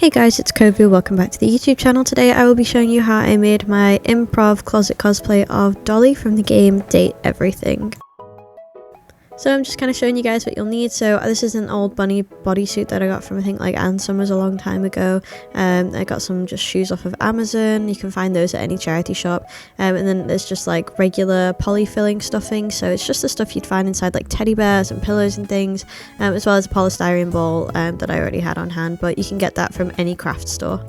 Hey guys, it's Kovu, welcome back to the YouTube channel. Today I will be showing you how I made my improv closet cosplay of Dolly from the game Date Everything. So I'm just kind of showing you guys what you'll need. So this is an old bunny bodysuit that I got from I think like Ann Summers a long time ago. I got some just shoes off of Amazon. You can find those at any charity shop. And then there's just like regular polyfilling stuffing. So it's just the stuff you'd find inside like teddy bears and pillows and things, as well as a polystyrene ball that I already had on hand. But you can get that from any craft store.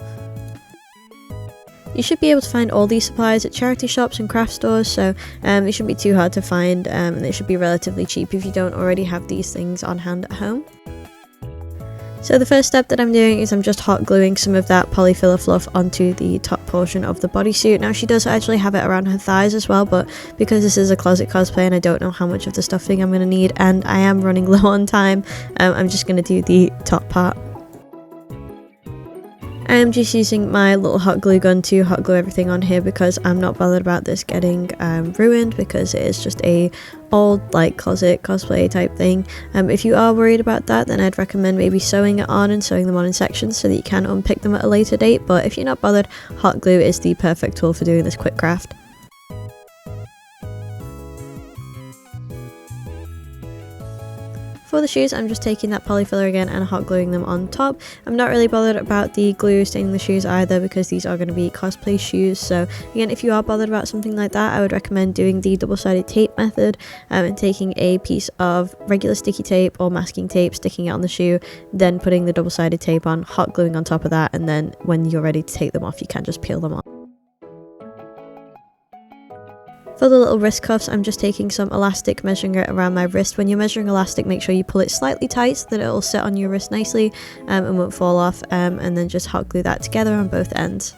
You should be able to find all these supplies at charity shops and craft stores, so it shouldn't be too hard to find, and it should be relatively cheap if you don't already have these things on hand at home. So the first step that I'm doing is I'm just hot gluing some of that polyfiller fluff onto the top portion of the bodysuit. Now she does actually have it around her thighs as well, but because this is a closet cosplay and I don't know how much of the stuffing I'm going to need and I am running low on time, I'm just going to do the top part. I am just using my little hot glue gun to hot glue everything on here because I'm not bothered about this getting ruined, because it is just a old like closet cosplay type thing. If you are worried about that, then I'd recommend maybe sewing it on and sewing them on in sections so that you can unpick them at a later date, but if you're not bothered, hot glue is the perfect tool for doing this quick craft. For the shoes, I'm just taking that polyfiller again and hot gluing them on top. I'm not really bothered about the glue staining the shoes either, because these are going to be cosplay shoes. So again, if you are bothered about something like that, I would recommend doing the double-sided tape method and taking a piece of regular sticky tape or masking tape, sticking it on the shoe, then putting the double-sided tape on, hot gluing on top of that, and then when you're ready to take them off, you can just peel them off. For the little wrist cuffs, I'm just taking some elastic, measuring it around my wrist. When you're measuring elastic, make sure you pull it slightly tight so that it will sit on your wrist nicely and won't fall off, and then just hot glue that together on both ends.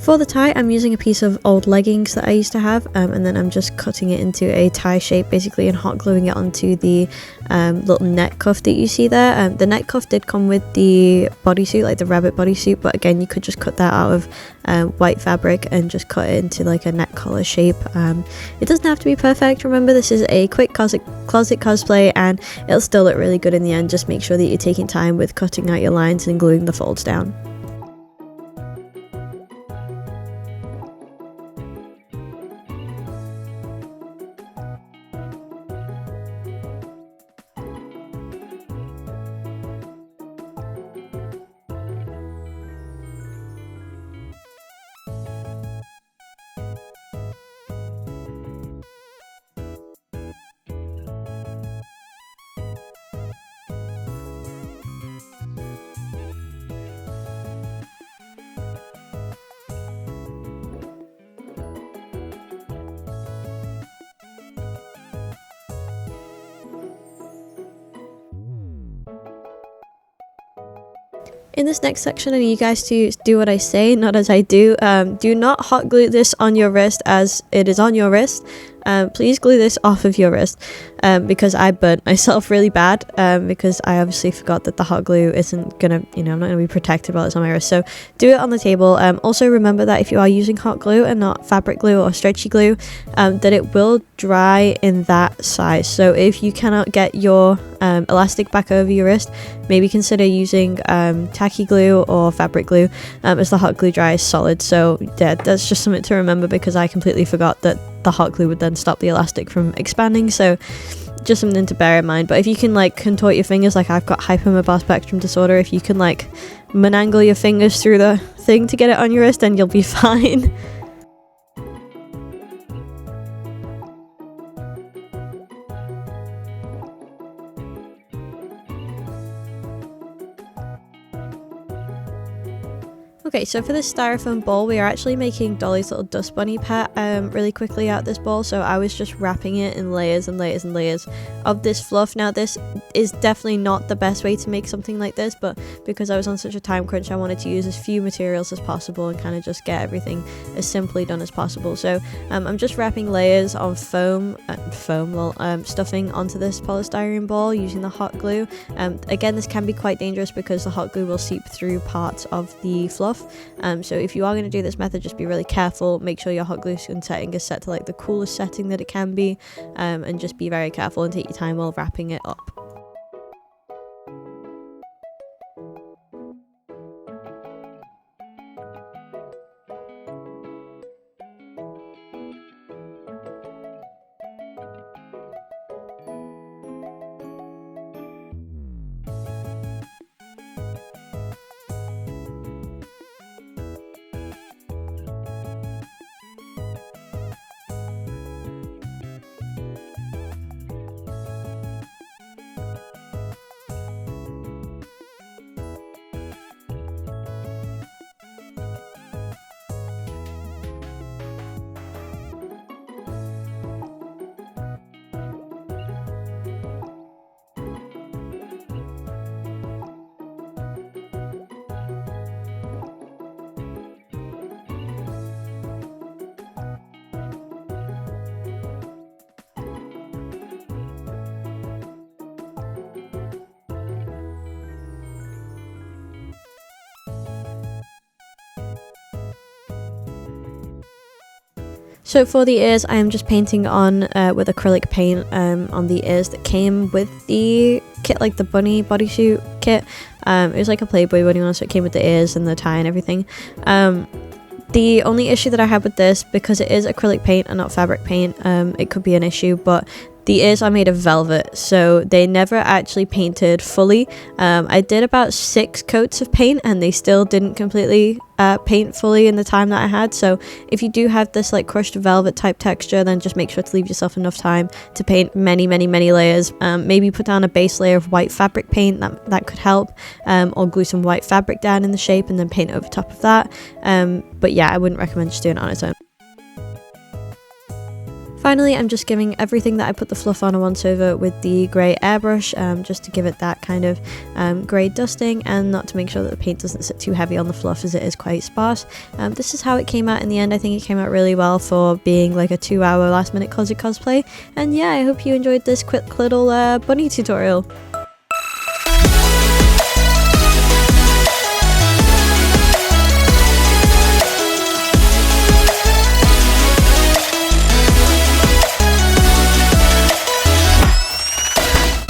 For the tie, I'm using a piece of old leggings that I used to have, and then I'm just cutting it into a tie shape basically and hot gluing it onto the little neck cuff that you see there. The neck cuff did come with the bodysuit, like the rabbit bodysuit, but again you could just cut that out of white fabric and just cut it into like a neck collar shape. It doesn't have to be perfect. Remember, this is a quick closet cosplay and it'll still look really good in the end. Just make sure that you're taking time with cutting out your lines and gluing the folds down. In this next section, I need you guys to do what I say, not as I do. Do not hot glue this on your wrist as it is on your wrist. Please glue this off of your wrist, because I burnt myself really bad, because I obviously forgot that the hot glue isn't gonna, I'm not gonna be protected while it's on my wrist. So do it on the table. Also remember that if you are using hot glue and not fabric glue or stretchy glue, that it will dry in that size. So if you cannot get your elastic back over your wrist, maybe consider using tacky glue or fabric glue, as the hot glue dries solid. So yeah, that's just something to remember, because I completely forgot that the hot glue would then stop the elastic from expanding, so just something to bear in mind. But if you can like contort your fingers, like I've got hypermobile spectrum disorder, if you can like manangle your fingers through the thing to get it on your wrist, then you'll be fine. Okay, so for this styrofoam ball, we are actually making Dolly's little Dust Bunny pet really quickly out this ball. So I was just wrapping it in layers and layers and layers of this fluff. Now this is definitely not the best way to make something like this, but because I was on such a time crunch, I wanted to use as few materials as possible and kind of just get everything as simply done as possible. So I'm just wrapping layers of stuffing onto this polystyrene ball using the hot glue. Again, this can be quite dangerous because the hot glue will seep through parts of the fluff. So if you are going to do this method, just be really careful. Make sure your hot glue gun setting is set to like the coolest setting that it can be, and just be very careful and take your time while wrapping it up. So for the ears, I am just painting on with acrylic paint on the ears that came with the kit, like the bunny bodysuit kit. It was like a Playboy bunny one, so it came with the ears and the tie and everything. The only issue that I had with this, because it is acrylic paint and not fabric paint, it could be an issue, but the ears are made of velvet, so they never actually painted fully. I did about 6 coats of paint and they still didn't completely paint fully in the time that I had. So if you do have this like crushed velvet type texture, then just make sure to leave yourself enough time to paint many layers. Maybe put down a base layer of white fabric paint, that could help, or glue some white fabric down in the shape and then paint over top of that. But yeah, I wouldn't recommend just doing it on its own. Finally, I'm just giving everything that I put the fluff on a once over with the grey airbrush, just to give it that kind of grey dusting and not to make sure that the paint doesn't sit too heavy on the fluff as it is quite sparse. This is how it came out in the end. I think it came out really well for being like a 2-hour last minute closet cosplay. And yeah, I hope you enjoyed this quick little bunny tutorial.